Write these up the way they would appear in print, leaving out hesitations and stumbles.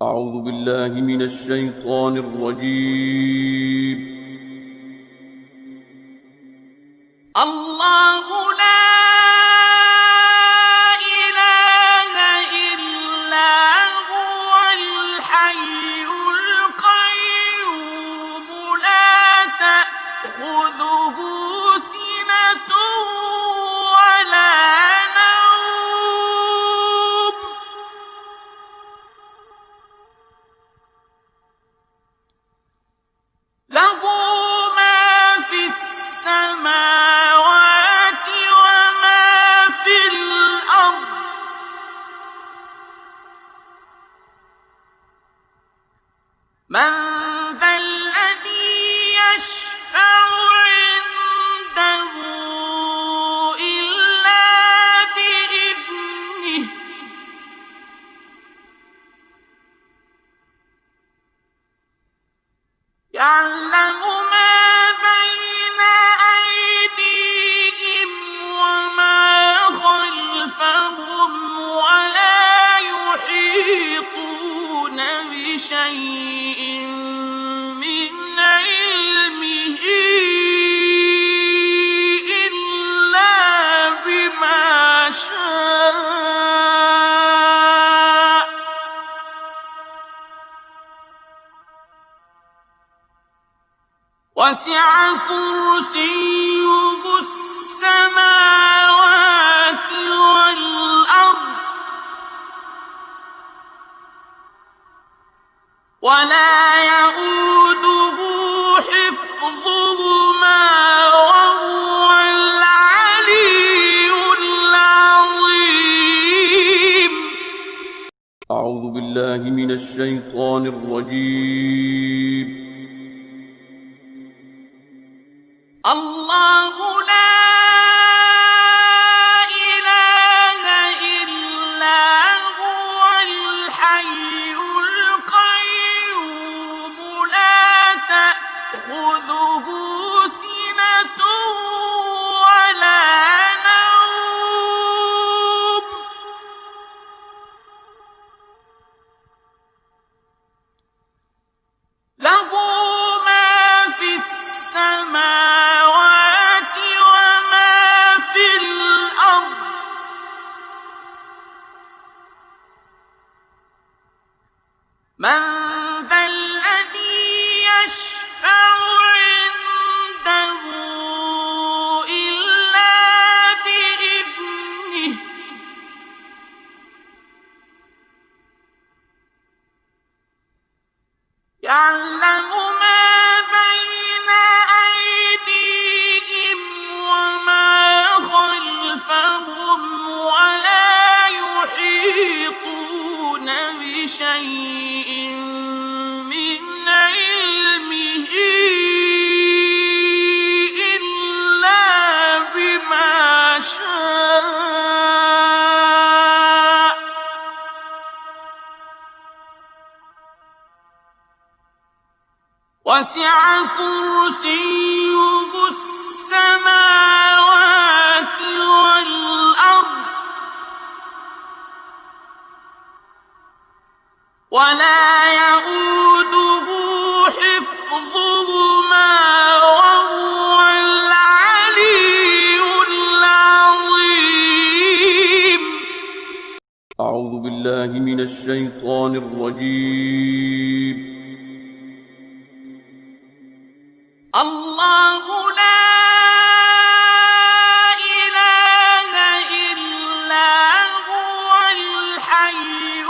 أعوذ بالله من الشيطان الرجيم. الله لا إله إلا هو الحي القيوم لا تأخذه سنة ولا نوم له ما في السماوات وما في الأرض من ذا الذي يشفع عنده إلا بإذنه يعلم ما بين أيديهم وما خلفهم ولا يحيطون بشيء من علمه إلا بما شاء وسع كرسيه السماوات والأرض ولا يئوده حفظهما وهو العلي العظيم. أعوذ بالله من الشيطان الرجيم. الله لا إله إلا هو الحي القيوم لا تأخذه سنة ولا نوم له ما في السماوات وما في الأرض من ذا الذي يشفع عنده إلا بإذنه يعلم ما بين أيديهم وما خلفهم ولا يحيطون بشيء من علمه إلا بما شاء وسع كرسيه السماوات والأرض ولا يئوده حفظهما وهو العلي العظيم. أعوذ بالله من الشيطان الرجيم. الله لا إله إلا هو الحي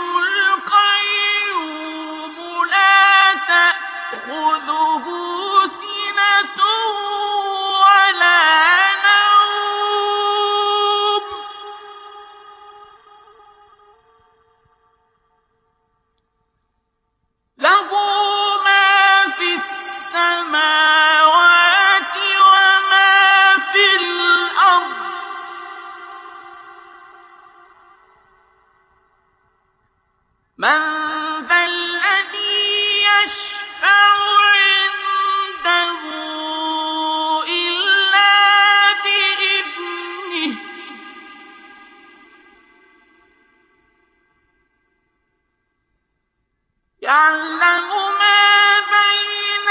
القيوم لا تأخذه سنة ولا نوم له ما في السماوات وما في الأرض من ذا الذي يشفع عنده إلا بإذنه يعلم ما بين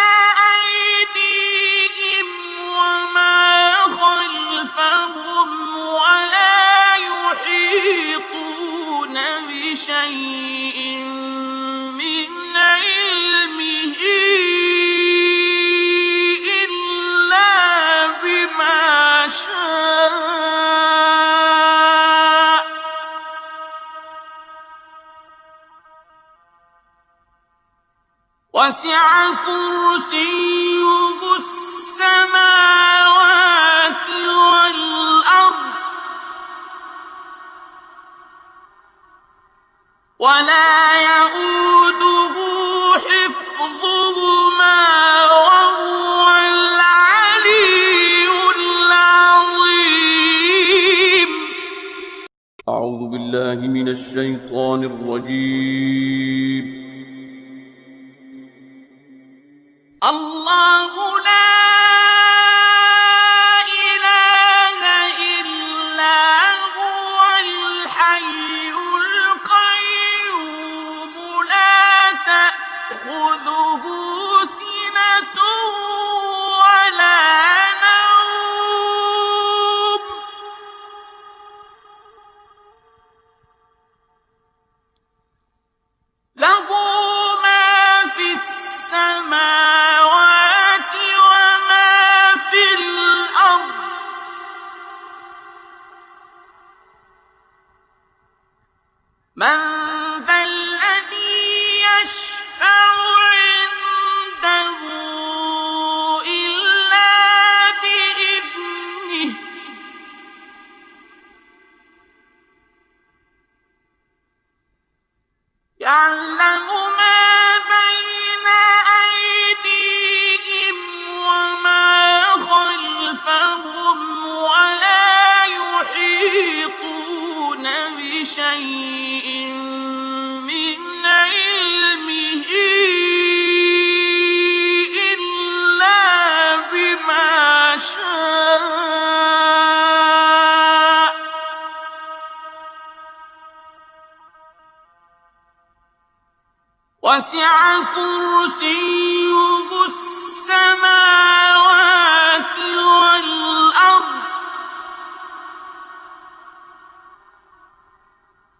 أيديهم وما خلفهم ولا يحيطون بشيء من علمه إلا بما شاء وسع كرسيه السماوات والأرض ولا يئوده حفظهما وهو العلي العظيم. أعوذ بالله من الشيطان الرجيم. الله لا إله إلا هو الحي القيوم لا تأخذه سنة ولا نوم له ما في السماوات وما في الأرض من ذا الذي يشفع عنده إلا بإذنه يعلم ما بين أيديهم وما خلفهم ولا يحيطون بشيء من علمه إلا بما شاء وسع كرسيه السماوات والأرض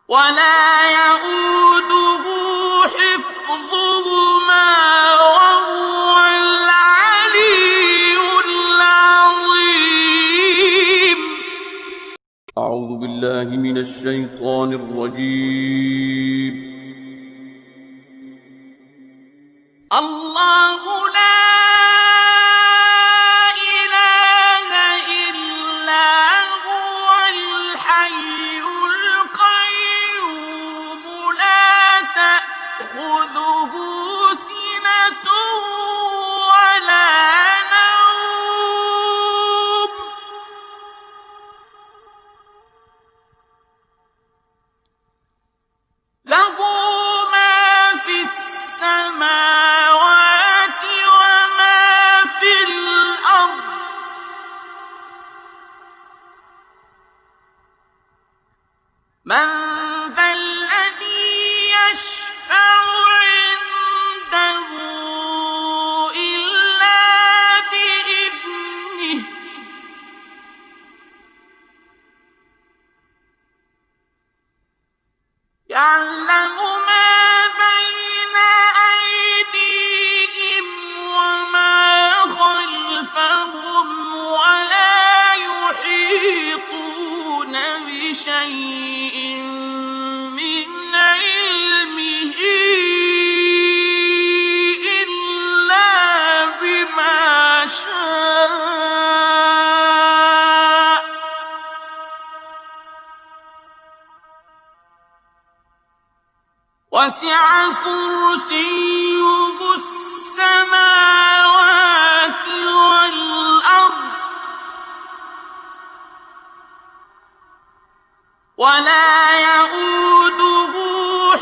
ولا يئوده حفظهما وهو العلي العظيم. أعوذ بالله من الشيطان الرجيم. الله لا إله إلا هو الحي القيوم لا تأخذه سنة ولا نوم له ما في السماوات وما في الأرض من ذا الذي يشفع عنده إلا بإذنه يعلم ما بين أيديهم وما خلفهم ولا يحيطون بشيء من علمه إلا بما شاء وسع كرسيه السماوات والأرض ولا يئوده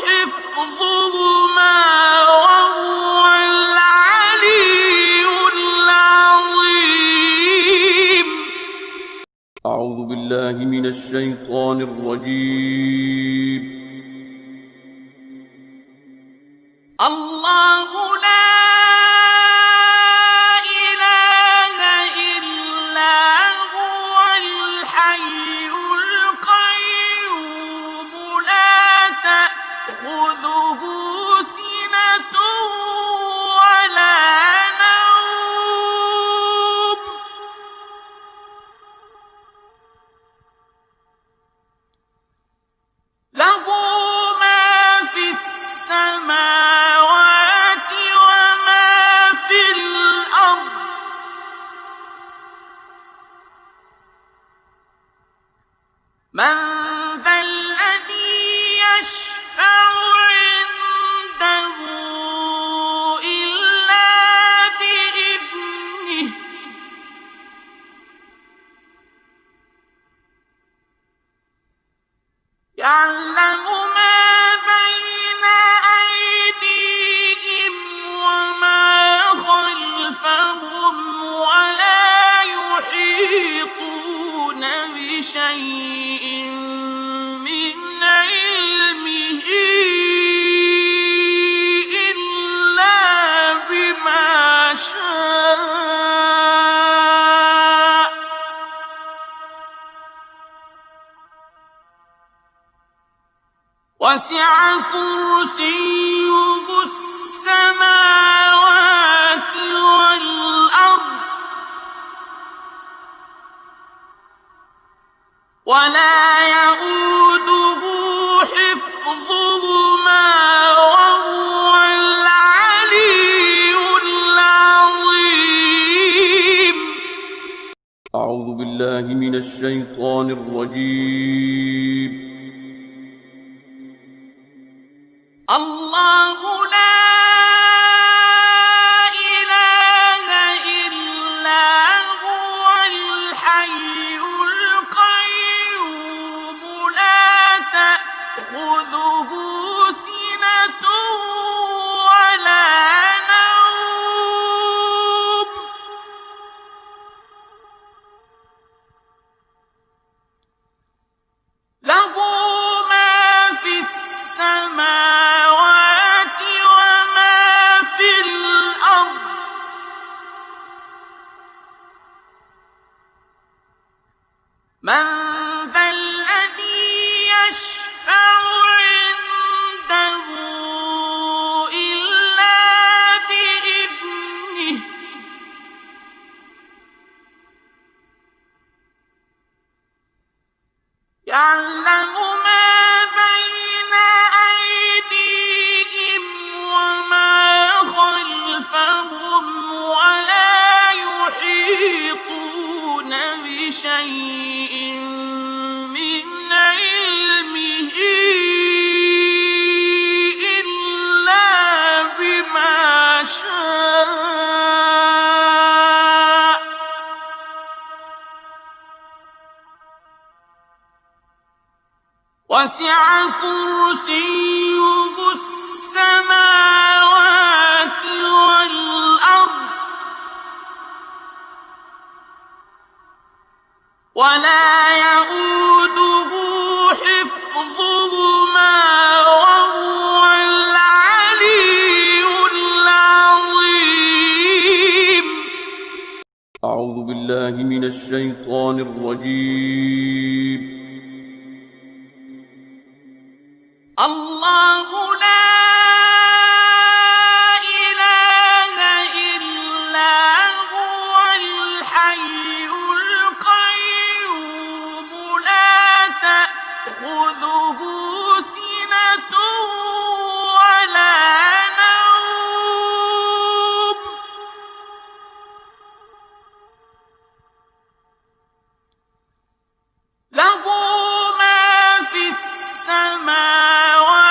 حفظهما وهو العلي العظيم. أعوذ بالله من الشيطان الرجيم. الله لا إله إلا هو الحي القيوم لا تأخذه سنة ولا نوم له ما في السماوات وما في الأرض من ذا الذي يشفع عنده إلا بإذنه يعلم ما بين أيديهم وما خلفهم ولا يحيطون بشيء من علمه إلا بما شاء وسع كرسيه السماوات والأرض ولا يئوده حفظهما وهو العلي العظيم. أعوذ بالله من الشيطان الرجيم. الله لا إله إلا هو الحي القيوم لا تأخذه سنة ولا نوم له ما في السماوات وما في الأرض من ذا الذي يشفع عنده إلا بإذنه يعلم ما بين أيديهم وما خلفهم ولا يحيطون بشيء من علمه إلا بما شاء وسع كرسيه السماوات والأرض ولا يئوده حفظهما وهو العلي العظيم. أعوذ بالله من الشيطان الرجيم. الله لا إله إلا هو الحي القيوم لا تأخذه سنة ولا نوم له ما في السماوات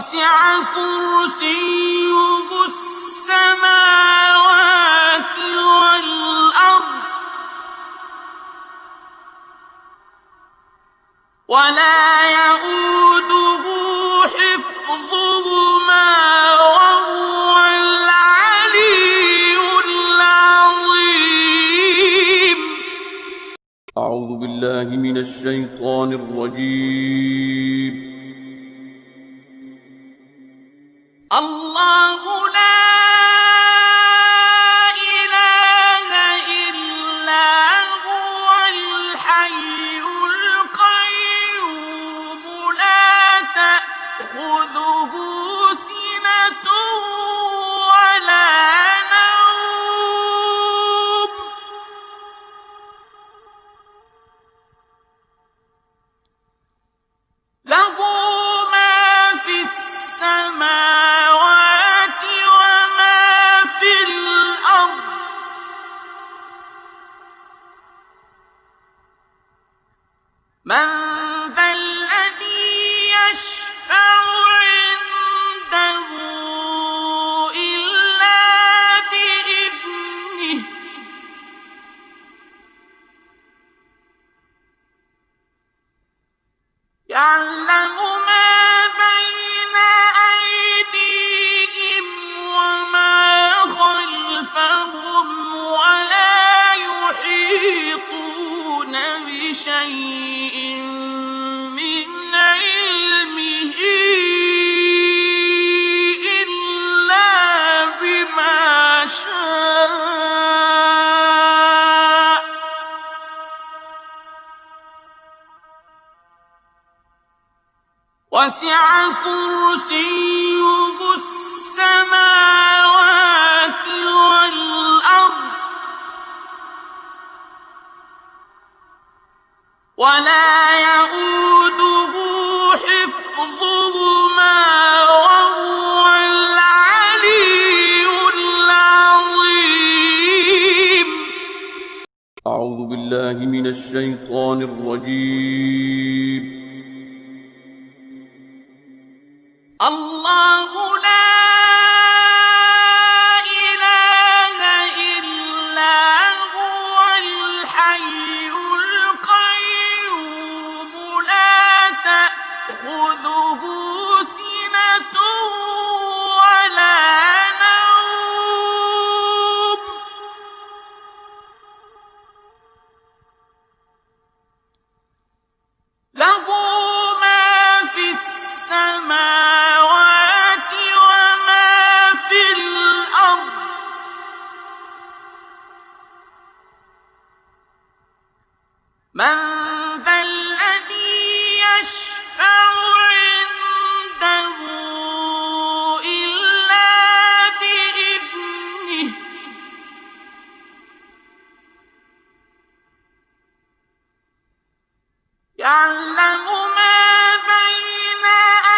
وسع كرسيه السماوات والأرض ولا يئوده حفظهما وهو العلي العظيم. أعوذ بالله من الشيطان الرجيم. الله لا إله إلا هو الحي القيوم لا تأخذه سنة ولا نوم له ما في السماوات وما في الأرض من ذا الذي يشفع عنده إلا بإذنه يعلم ما بين أيديهم وما خلفهم ولا يحيطون بشيء من علمه إلا بما شاء وسع كرسيه السماوات والأرض ولا يئوده حفظهما وهو العلي العظيم. أعوذ بالله من الشيطان الرجيم. الله لا إله إلا هو الحي القيوم لا تأخذه سنة ولا نوم له ما في السماوات وما في الأرض من ذا الذي يشفع عنده إلا بإذنه يعلم ما بين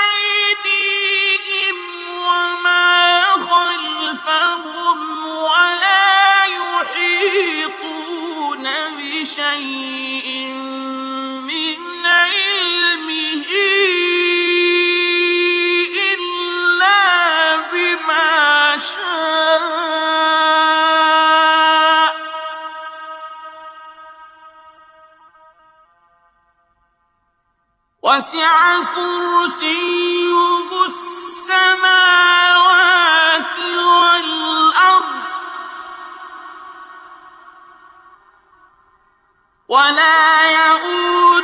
أيديهم وما خلفهم ولا يحيطون بشيء من علمه إلا بما شاء وسع كرسيه السماوات والأرض ولا يئوده